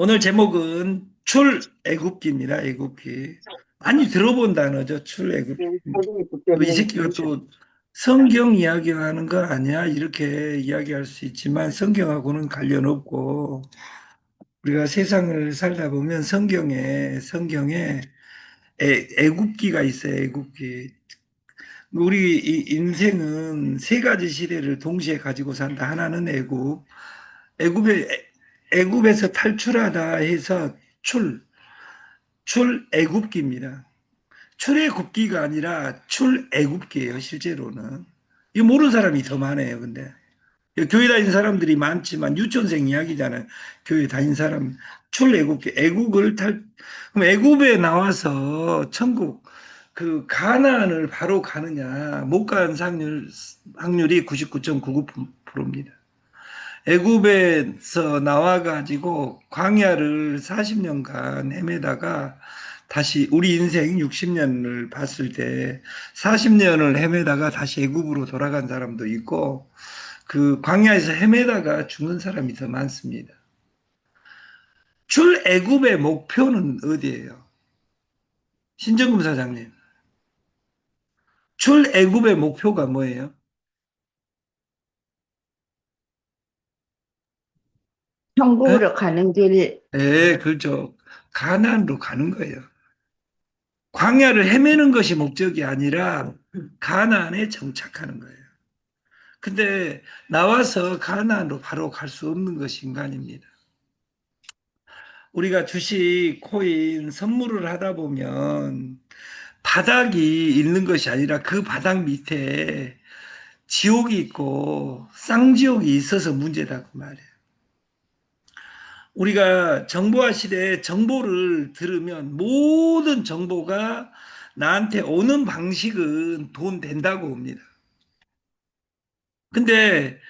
오늘 제목은 출애굽기입니다. 애굽기. 많이 들어본 단어죠. 출애굽기. 이 새끼가 또 성경 이야기하는 거 아니야? 이렇게 이야기할 수 있지만 성경하고는 관련 없고 우리가 세상을 살다 보면 성경에 애굽기가 있어요. 애굽기. 우리 인생은 세 가지 시대를 동시에 가지고 산다. 하나는 애굽에 애굽에서 탈출하다 해서 출 출애굽기입니다. 출애굽기가 아니라 출애굽기예요, 실제로는. 이 모르는 사람이 더 많아요, 근데. 교회 다닌 사람들이 많지만 유치원생 이야기잖아요. 교회 다닌 사람 출애굽기 그럼 애굽에 나와서 천국 그 가나안을 바로 가느냐 못 가는 확률이 99.99%입니다. 애굽에서 나와가지고 광야를 40년간 헤매다가 다시 우리 인생 60년을 봤을 때 40년을 헤매다가 다시 애굽으로 돌아간 사람도 있고 그 광야에서 헤매다가 죽는 사람이 더 많습니다. 출애굽의 목표는 어디예요? 신정금 사장님. 출애굽의 목표가 뭐예요? 예? 천국으로 가는 길. 네, 그렇죠. 가나안으로 가는 거예요. 광야를 헤매는 것이 목적이 아니라 가나안에 정착하는 거예요. 근데 나와서 가나안으로 바로 갈 수 없는 것이 인간입니다. 우리가 주식, 코인, 선물을 하다 보면 바닥이 있는 것이 아니라 그 바닥 밑에 지옥이 있고 쌍지옥이 있어서 문제다 그 말이에요. 우리가 정보화 시대에 정보를 들으면 모든 정보가 나한테 오는 방식은 돈 된다고 옵니다. 근데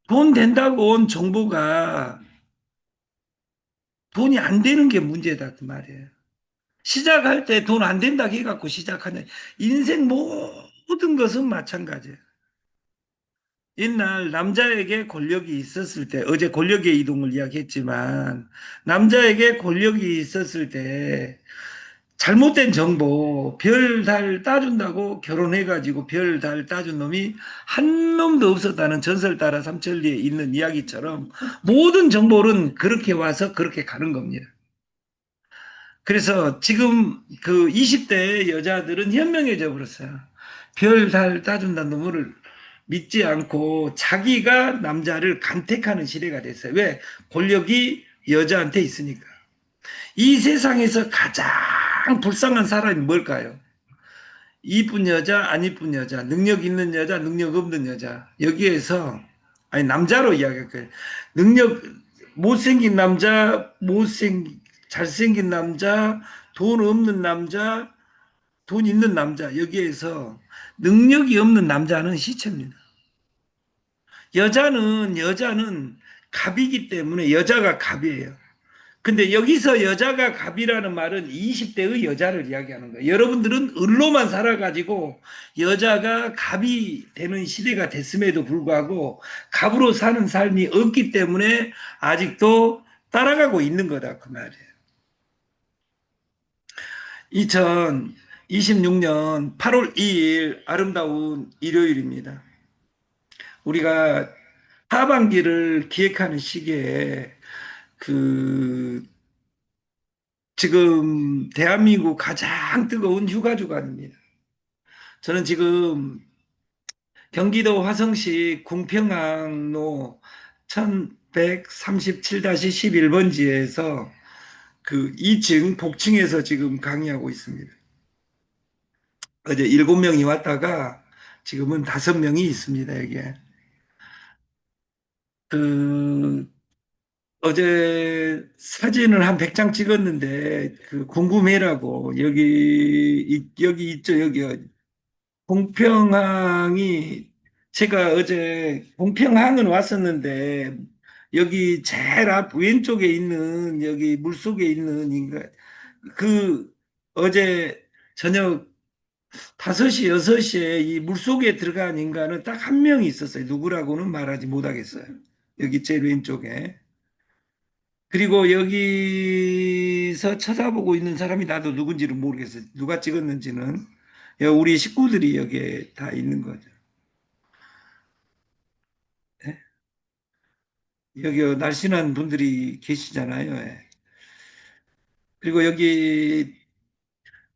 돈 된다고 온 정보가 돈이 안 되는 게 문제다 그 말이에요. 시작할 때 돈 안 된다고 해갖고 시작하는 인생 모든 것은 마찬가지예요. 옛날 남자에게 권력이 있었을 때 어제 권력의 이동을 이야기했지만 남자에게 권력이 있었을 때 잘못된 정보 별 달 따준다고 결혼해가지고 별 달 따준 놈이 한 놈도 없었다는 전설 따라 삼천리에 있는 이야기처럼 모든 정보는 그렇게 와서 그렇게 가는 겁니다. 그래서 지금 그 20대 여자들은 현명해져 버렸어요. 별 달 따준다는 놈을 믿지 않고 자기가 남자를 간택하는 시대가 됐어요. 왜? 권력이 여자한테 있으니까. 이 세상에서 가장 불쌍한 사람이 뭘까요? 이쁜 여자, 안 이쁜 여자, 능력 있는 여자, 능력 없는 여자. 여기에서, 아니, 남자로 이야기할 거예요. 능력, 못생긴 남자, 잘생긴 남자, 돈 없는 남자, 돈 있는 남자. 여기에서 능력이 없는 남자는 시체입니다. 여자는 갑이기 때문에 여자가 갑이에요. 근데 여기서 여자가 갑이라는 말은 20대의 여자를 이야기하는 거예요. 여러분들은 을로만 살아가지고 여자가 갑이 되는 시대가 됐음에도 불구하고 갑으로 사는 삶이 없기 때문에 아직도 따라가고 있는 거다 그 말이에요. 2026년 8월 2일 아름다운 일요일입니다. 우리가 하반기를 기획하는 시기에 그 지금 대한민국 가장 뜨거운 휴가 주간입니다. 저는 지금 경기도 화성시 궁평항로 1137-11번지에서 그 2층 복층에서 지금 강의하고 있습니다. 어제 7명이 왔다가 지금은 5명이 있습니다, 여기에. 그 어제 사진을 한 100장 찍었는데 그 궁금해라고 여기 있죠, 여기 봉평항이 제가 어제 봉평항은 왔었는데 여기 제일 앞 왼쪽에 있는 여기 물속에 있는 인간 그 어제 저녁 5시 6시에 이 물속에 들어간 인간은 딱 한 명이 있었어요. 누구라고는 말하지 못하겠어요. 여기 제일 왼쪽에. 그리고 여기서 쳐다보고 있는 사람이 나도 누군지를 모르겠어요. 누가 찍었는지는. 우리 식구들이 여기에 다 있는 거죠. 예? 여기 날씬한 분들이 계시잖아요. 예. 그리고 여기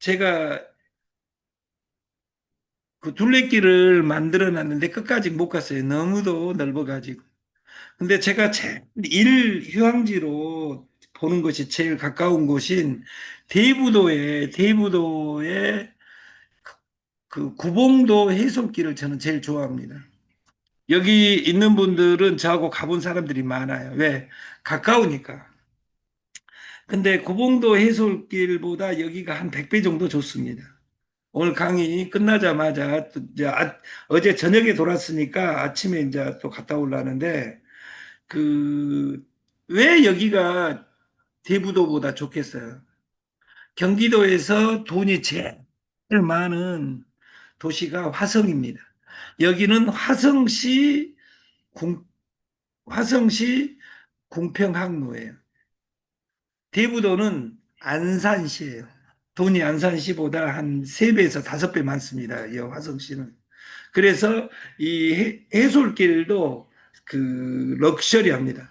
제가 그 둘레길을 만들어 놨는데 끝까지 못 갔어요. 너무도 넓어가지고. 근데 제가 제일 휴양지로 보는 것이 제일 가까운 곳인 대부도에 그 구봉도 해솔길을 저는 제일 좋아합니다. 여기 있는 분들은 저하고 가본 사람들이 많아요. 왜? 가까우니까. 근데 구봉도 해솔길보다 여기가 한 100배 정도 좋습니다. 오늘 강의 끝나자마자 또 이제 어제 저녁에 돌았으니까 아침에 이제 또 갔다 올라는데 그 왜 여기가 대부도보다 좋겠어요? 경기도에서 돈이 제일 많은 도시가 화성입니다. 여기는 궁, 화성시 궁평항로예요. 대부도는 안산시예요. 돈이 안산시보다 한 3배에서 5배 많습니다. 이 화성시는. 그래서 이 해솔길도 그 럭셔리합니다.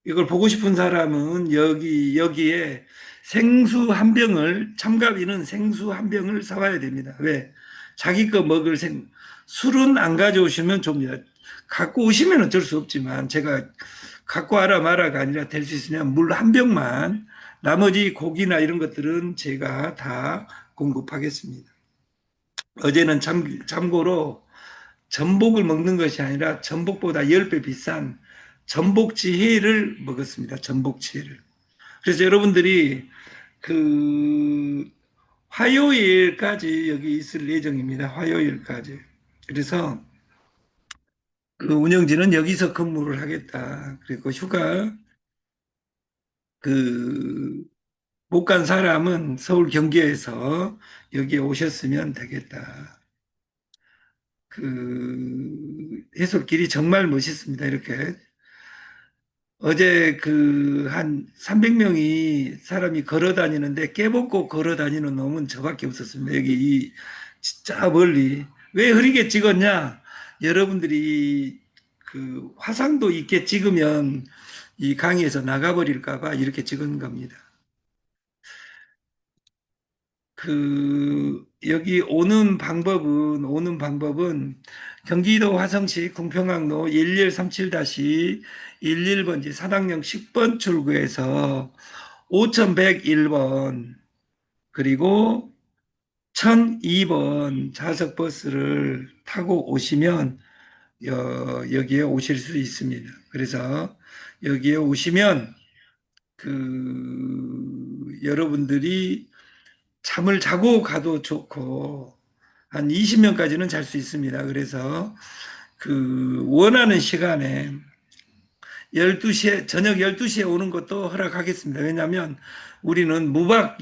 이걸 보고 싶은 사람은 여기에 생수 한 병을, 참가비는 생수 한 병을 사와야 됩니다. 왜? 자기 거 먹을 술은 안 가져오시면 줍니다. 갖고 오시면 어쩔 수 없지만 제가 갖고 와라 마라가 아니라 될 수 있으면 물 한 병만, 나머지 고기나 이런 것들은 제가 다 공급하겠습니다. 어제는 참고로 전복을 먹는 것이 아니라 전복보다 10배 비싼 전복치회를 먹었습니다. 전복치회를. 그래서 여러분들이 그 화요일까지 여기 있을 예정입니다. 화요일까지. 그래서 그 운영진은 여기서 근무를 하겠다. 그리고 휴가 그 못 간 사람은 서울 경기에서 여기에 오셨으면 되겠다. 그 해솔길이 정말 멋있습니다. 이렇게 어제 그 한 300명이 사람이 걸어 다니는데 깨벗고 걸어 다니는 놈은 저밖에 없었습니다. 여기 진짜 멀리. 왜 흐리게 찍었냐? 여러분들이 그 화상도 있게 찍으면 이 강의에서 나가버릴까 봐 이렇게 찍은 겁니다. 그 여기 오는 방법은 경기도 화성시 궁평항로 1137-11번지 사당역 10번 출구에서 5101번 그리고 1002번 좌석 버스를 타고 오시면 여기에 오실 수 있습니다. 그래서 여기에 오시면 그 여러분들이 잠을 자고 가도 좋고 한 20명까지는 잘 수 있습니다. 그래서 그 원하는 시간에 12시에 저녁 12시에 오는 것도 허락하겠습니다. 왜냐하면 우리는 무박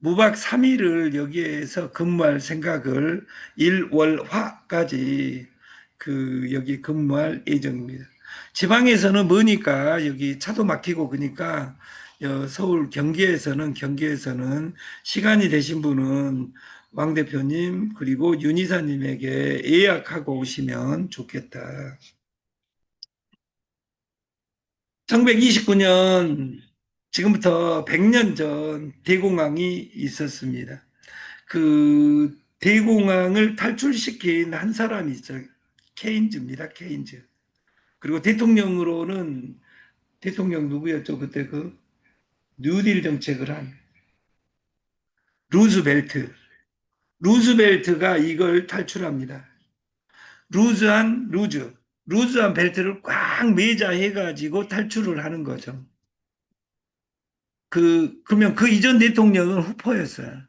무박 3일을 여기에서 근무할 생각을 일월화까지 그 여기 근무할 예정입니다. 지방에서는 머니까 여기 차도 막히고 그러니까 서울 경기에서는 시간이 되신 분은 왕 대표님 그리고 윤 이사님에게 예약하고 오시면 좋겠다. 1929년 지금부터 100년 전 대공황이 있었습니다. 그 대공황을 탈출시킨 한 사람이 있어요. 케인즈입니다. 케인즈. 그리고 대통령 누구였죠? 그때 그 뉴딜 정책을 한 루즈벨트. 루즈벨트가 이걸 탈출합니다. 루즈한 루즈. 루즈한 벨트를 꽉 매자 해가지고 탈출을 하는 거죠. 그러면 그 이전 대통령은 후퍼였어요.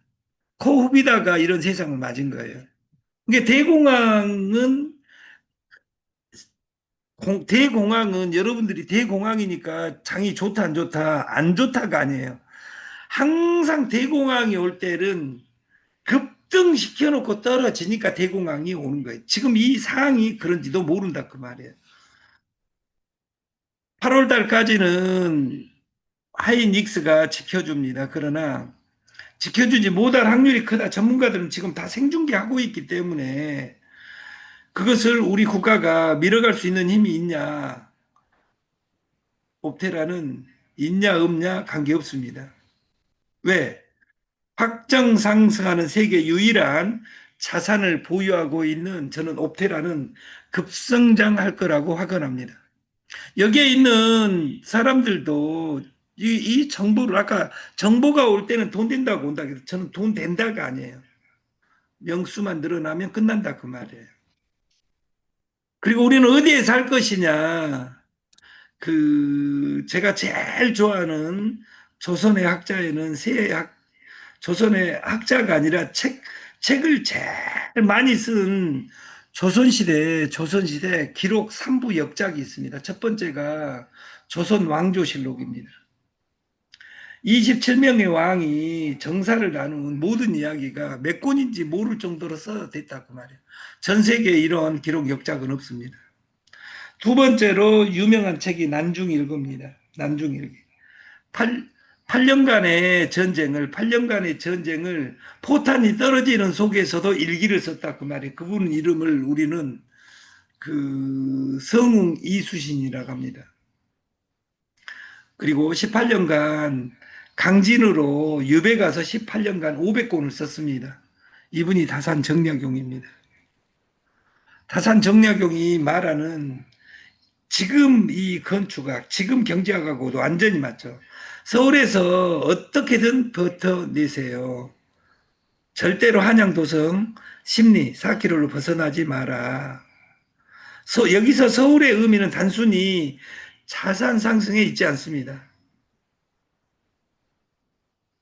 코후비다가 이런 세상을 맞은 거예요. 그러니까 대공황은 여러분들이 대공황이니까 장이 좋다 안 좋다 안 좋다가 아니에요. 항상 대공황이 올 때는 급등시켜 놓고 떨어지니까 대공황이 오는 거예요. 지금 이 상황이 그런지도 모른다 그 말이에요. 8월 달까지는 하이닉스가 지켜줍니다. 그러나 지켜주지 못할 확률이 크다. 전문가들은 지금 다 생중계하고 있기 때문에 그것을 우리 국가가 밀어갈 수 있는 힘이 있냐? 옵테라는 있냐 없냐 관계없습니다. 왜? 확정 상승하는 세계 유일한 자산을 보유하고 있는 저는 옵테라는 급성장할 거라고 확언합니다. 여기에 있는 사람들도 이 정보를 아까 정보가 올 때는 돈 된다고 온다 그래서 저는 돈 된다가 아니에요. 명수만 늘어나면 끝난다 그 말이에요. 그리고 우리는 어디에 살 것이냐. 그 제가 제일 좋아하는 조선의 학자에는 조선의 학자가 아니라 책을 제일 많이 쓴 조선시대 기록 3부 역작이 있습니다. 첫 번째가 조선 왕조실록입니다. 27명의 왕이 정사를 나눈 모든 이야기가 몇 권인지 모를 정도로 써졌다고 말이에요. 전 세계에 이런 기록 역작은 없습니다. 두 번째로 유명한 책이 난중일기입니다. 난중일기. 8년간의 전쟁을 포탄이 떨어지는 속에서도 일기를 썼다 그 말이에요. 그분 이름을 우리는 그 성웅 이수신이라고 합니다. 그리고 18년간 강진으로 유배 가서 18년간 500권을 썼습니다. 이분이 다산 정약용입니다. 다산 정약용이 말하는 지금 이 건축학, 지금 경제학하고도 완전히 맞죠. 서울에서 어떻게든 버텨내세요. 절대로 한양도성 심리 4km를 벗어나지 마라. 여기서 서울의 의미는 단순히 자산 상승에 있지 않습니다.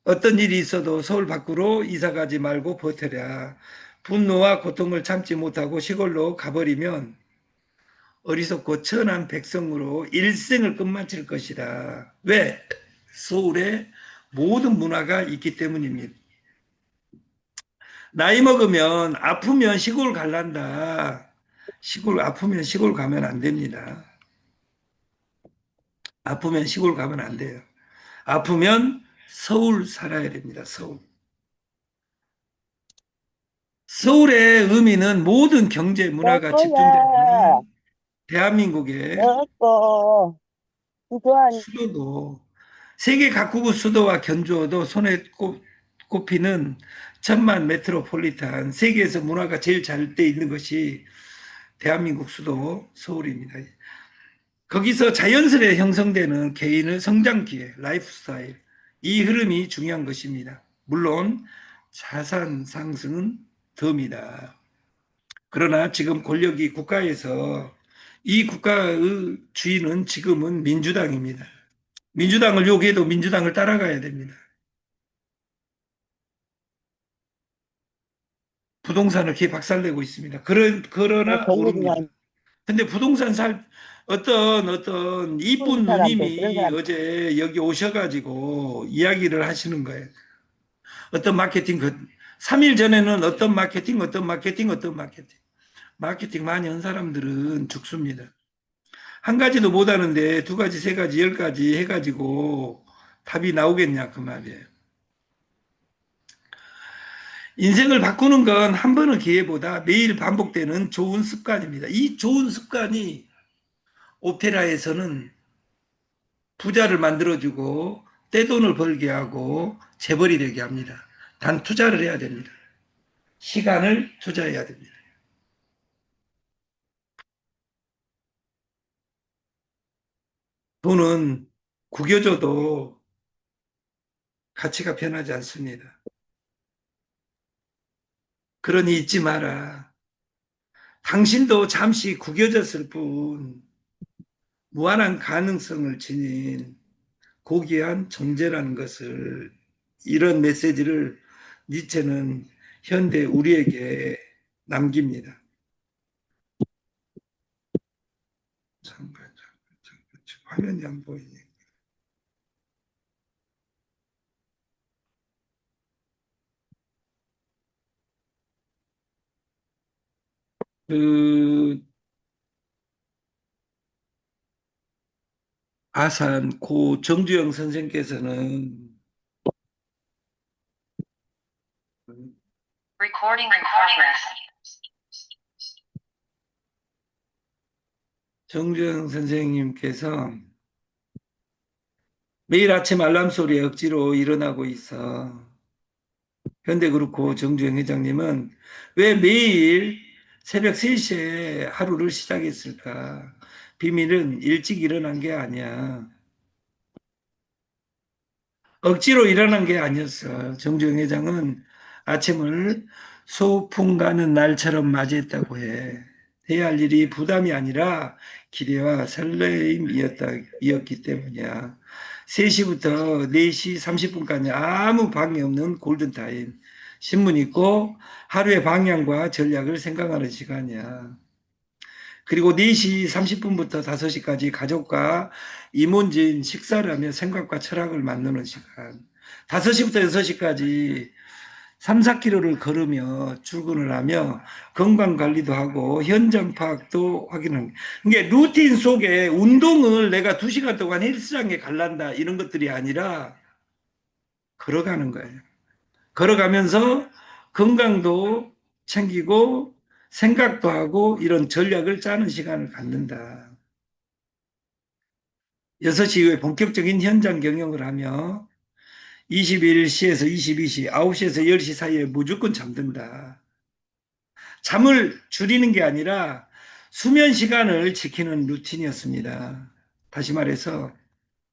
어떤 일이 있어도 서울 밖으로 이사 가지 말고 버텨라. 분노와 고통을 참지 못하고 시골로 가버리면 어리석고 천한 백성으로 일생을 끝마칠 것이다. 왜? 서울에 모든 문화가 있기 때문입니다. 나이 먹으면 아프면 시골 갈란다. 아프면 시골 가면 안 됩니다. 아프면 시골 가면 안 돼요. 아프면 서울 살아야 됩니다. 서울. 서울의 의미는 모든 경제 내 문화가 거야. 집중되는 대한민국의 내 거. 기도한 수도도 세계 각국의 수도와 견주어도 손에 꼽히는 천만 메트로폴리탄 세계에서 문화가 제일 잘 돼 있는 것이 대한민국 수도 서울입니다. 거기서 자연스레 형성되는 개인의 성장 기회, 라이프 스타일 이 흐름이 중요한 것입니다. 물론 자산 상승은 덤이다. 그러나 지금 권력이 국가에서 이 국가의 주인은 지금은 민주당입니다. 민주당을 욕해도 민주당을 따라가야 됩니다. 부동산을 개박살내고 있습니다. 그러나 오릅니다. 권력이란 근데 어떤 좋은 이쁜 사람들, 그런 누님이 사람. 어제 여기 오셔가지고 이야기를 하시는 거예요. 어떤 마케팅, 3일 전에는 어떤 마케팅. 마케팅 많이 한 사람들은 죽습니다. 한 가지도 못 하는데 두 가지, 세 가지, 열 가지 해가지고 답이 나오겠냐, 그 말이에요. 인생을 바꾸는 건 한 번의 기회보다 매일 반복되는 좋은 습관입니다. 이 좋은 습관이 오페라에서는 부자를 만들어주고 떼돈을 벌게 하고 재벌이 되게 합니다. 단 투자를 해야 됩니다. 시간을 투자해야 됩니다. 돈은 구겨져도 가치가 변하지 않습니다. 그러니 잊지 마라. 당신도 잠시 구겨졌을 뿐 무한한 가능성을 지닌 고귀한 존재라는 것을 이런 메시지를 니체는 현대 우리에게 남깁니다. 잠깐, 화면이 안 보이네. 그 아산 고 정주영 선생께서는 Recording in progress. 정주영 선생님께서 매일 아침 알람 소리에 억지로 일어나고 있어. 그런데 그렇고 정주영 회장님은 왜 매일 새벽 3시에 하루를 시작했을까? 비밀은 일찍 일어난 게 아니야. 억지로 일어난 게 아니었어. 정주영 회장은 아침을 소풍 가는 날처럼 맞이했다고 해. 해야 할 일이 부담이 아니라 기대와 설레임이었기 때문이야. 3시부터 4시 30분까지 아무 방해 없는 골든타임. 신문 읽고 하루의 방향과 전략을 생각하는 시간이야. 그리고 4시 30분부터 5시까지 가족과 이문진 식사를 하며 생각과 철학을 만드는 시간. 5시부터 6시까지 3, 4km를 걸으며 출근을 하며 건강 관리도 하고 현장 파악도 확인하는. 이게 루틴 속에 운동을 내가 2시간 동안 헬스장에 갈란다 이런 것들이 아니라 걸어가는 거예요. 걸어가면서 건강도 챙기고 생각도 하고 이런 전략을 짜는 시간을 갖는다. 6시 이후에 본격적인 현장 경영을 하며 21시에서 22시, 9시에서 10시 사이에 무조건 잠든다. 잠을 줄이는 게 아니라 수면 시간을 지키는 루틴이었습니다. 다시 말해서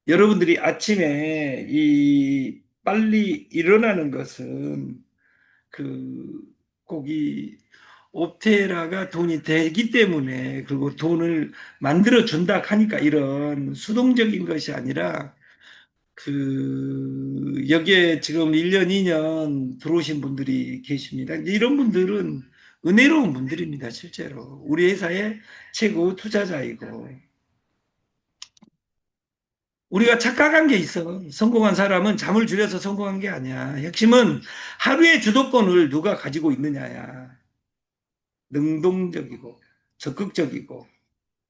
여러분들이 아침에 이 빨리 일어나는 것은 그 꼭 이 옵테라가 돈이 되기 때문에 그리고 돈을 만들어 준다 하니까 이런 수동적인 것이 아니라 여기에 지금 1년, 2년 들어오신 분들이 계십니다. 이런 분들은 은혜로운 분들입니다, 실제로. 우리 회사의 최고 투자자이고. 우리가 착각한 게 있어. 성공한 사람은 잠을 줄여서 성공한 게 아니야. 핵심은 하루의 주도권을 누가 가지고 있느냐야. 능동적이고, 적극적이고,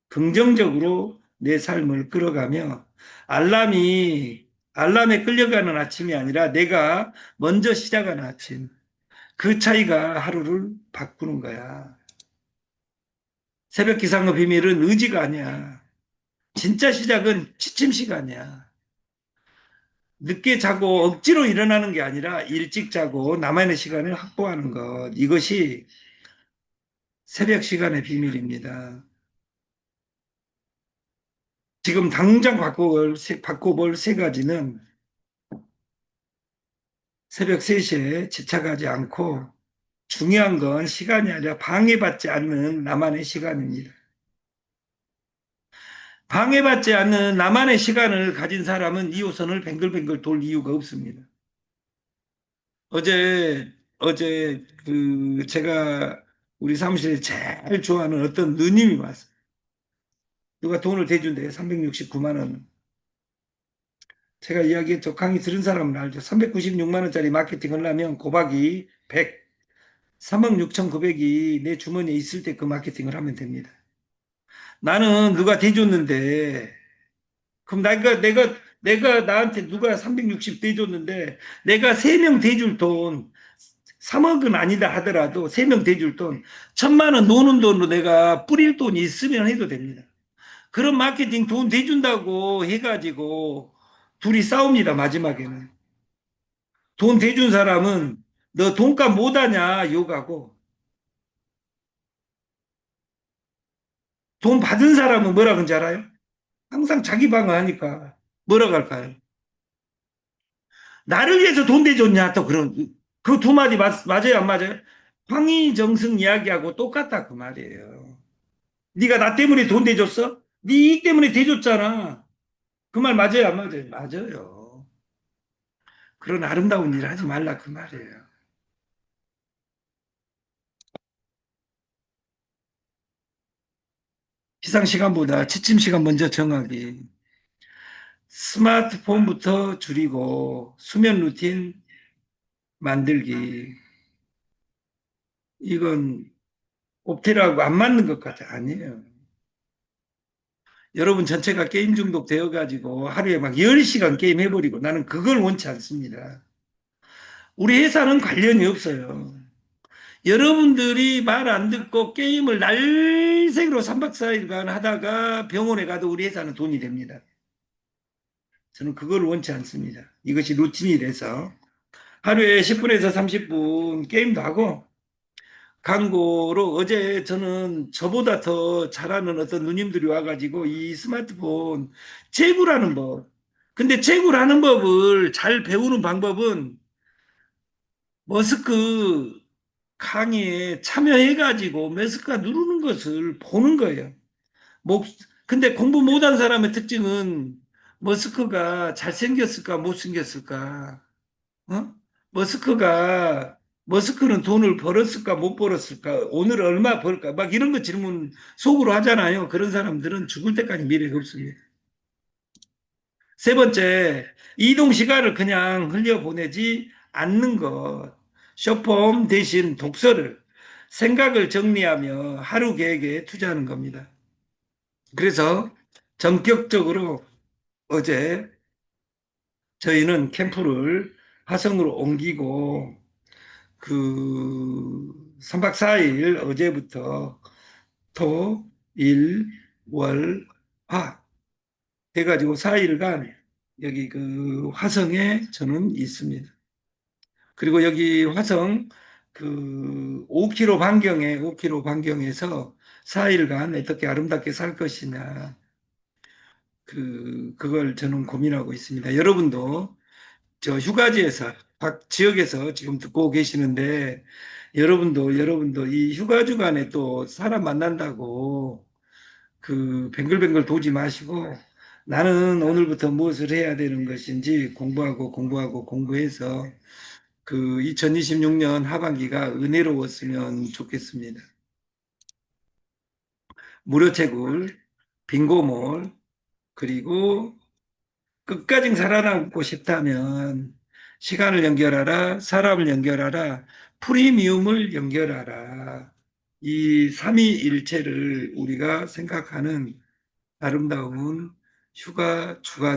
긍정적으로 내 삶을 끌어가며 알람에 끌려가는 아침이 아니라 내가 먼저 시작하는 아침. 그 차이가 하루를 바꾸는 거야. 새벽 기상의 비밀은 의지가 아니야. 진짜 시작은 취침 시간이야. 늦게 자고 억지로 일어나는 게 아니라 일찍 자고 나만의 시간을 확보하는 것. 이것이 새벽 시간의 비밀입니다. 지금 당장 바꿔볼 세 가지는 새벽 3시에 지착하지 않고 중요한 건 시간이 아니라 방해받지 않는 나만의 시간입니다. 방해받지 않는 나만의 시간을 가진 사람은 2호선을 뱅글뱅글 돌 이유가 없습니다. 어제 제가 우리 사무실에 제일 좋아하는 어떤 누님이 왔어요. 누가 돈을 대준대 369만 원. 제가 이야기했죠. 강의 들은 사람은 알죠. 396만 원짜리 마케팅을 하면 고박이 100, 3억 6,900이 내 주머니에 있을 때 그 마케팅을 하면 됩니다. 나는 누가 대줬는데, 그럼 내가 나한테 누가 360 대줬는데, 내가 3명 대줄 돈, 3억은 아니다 하더라도 3명 대줄 돈, 1,000만 원 노는 돈으로 내가 뿌릴 돈이 있으면 해도 됩니다. 그런 마케팅 돈 대준다고 해가지고 둘이 싸웁니다, 마지막에는. 돈 대준 사람은 너 돈값 못하냐 욕하고, 돈 받은 사람은 뭐라 그런지 알아요? 항상 자기 방어하니까 뭐라고 할까요? 나를 위해서 돈 대줬냐 또 그런 그 두 마디 맞아요 안 맞아요? 황희정승 이야기하고 똑같다 그 말이에요. 네가 나 때문에 돈 대줬어? 네 이익 때문에 대줬잖아. 그 말 맞아요 안 맞아요? 맞아요. 그런 아름다운 일 하지 말라 그 말이에요. 기상 시간보다 취침 시간 먼저 정하기. 스마트폰부터 줄이고 수면 루틴 만들기. 이건 옵테라하고 안 맞는 것 같아. 아니에요. 여러분 전체가 게임 중독 되어가지고 하루에 막 10시간 게임 해버리고 나는 그걸 원치 않습니다. 우리 회사는 관련이 없어요. 여러분들이 말 안 듣고 게임을 날새로 3박 4일간 하다가 병원에 가도 우리 회사는 돈이 됩니다. 저는 그걸 원치 않습니다. 이것이 루틴이 돼서 하루에 10분에서 30분 게임도 하고 광고로 어제 저는 저보다 더 잘하는 어떤 누님들이 와가지고 이 스마트폰 채굴하는 법. 근데 채굴하는 법을 잘 배우는 방법은 머스크 강의에 참여해가지고 머스크가 누르는 것을 보는 거예요. 목, 근데 공부 못한 사람의 특징은 머스크가 잘생겼을까 못생겼을까 어? 머스크가 머스크는 돈을 벌었을까 못 벌었을까 오늘 얼마 벌까 막 이런 거 질문 속으로 하잖아요. 그런 사람들은 죽을 때까지 미래가 없습니다. 세 번째, 이동 시간을 그냥 흘려보내지 않는 것. 쇼폼 대신 독서를 생각을 정리하며 하루 계획에 투자하는 겁니다. 그래서 전격적으로 어제 저희는 캠프를 화성으로 옮기고 그 3박 4일 어제부터 토, 일, 월, 화 해가지고 4일간 여기 그 화성에 저는 있습니다. 그리고 여기 화성 그 5km 반경에 5km 반경에서 4일간 어떻게 아름답게 살 것이냐 그걸 저는 고민하고 있습니다. 여러분도 저 휴가지에서 각 지역에서 지금 듣고 계시는데 여러분도 이 휴가 주간에 또 사람 만난다고 그 뱅글뱅글 도지 마시고 나는 오늘부터 무엇을 해야 되는 것인지 공부하고 공부해서 그 2026년 하반기가 은혜로웠으면 좋겠습니다. 무료채굴, 빙고몰, 그리고 끝까지 살아남고 싶다면 시간을 연결하라, 사람을 연결하라, 프리미엄을 연결하라. 이 삼위일체를 우리가 생각하는 아름다운 휴가 주간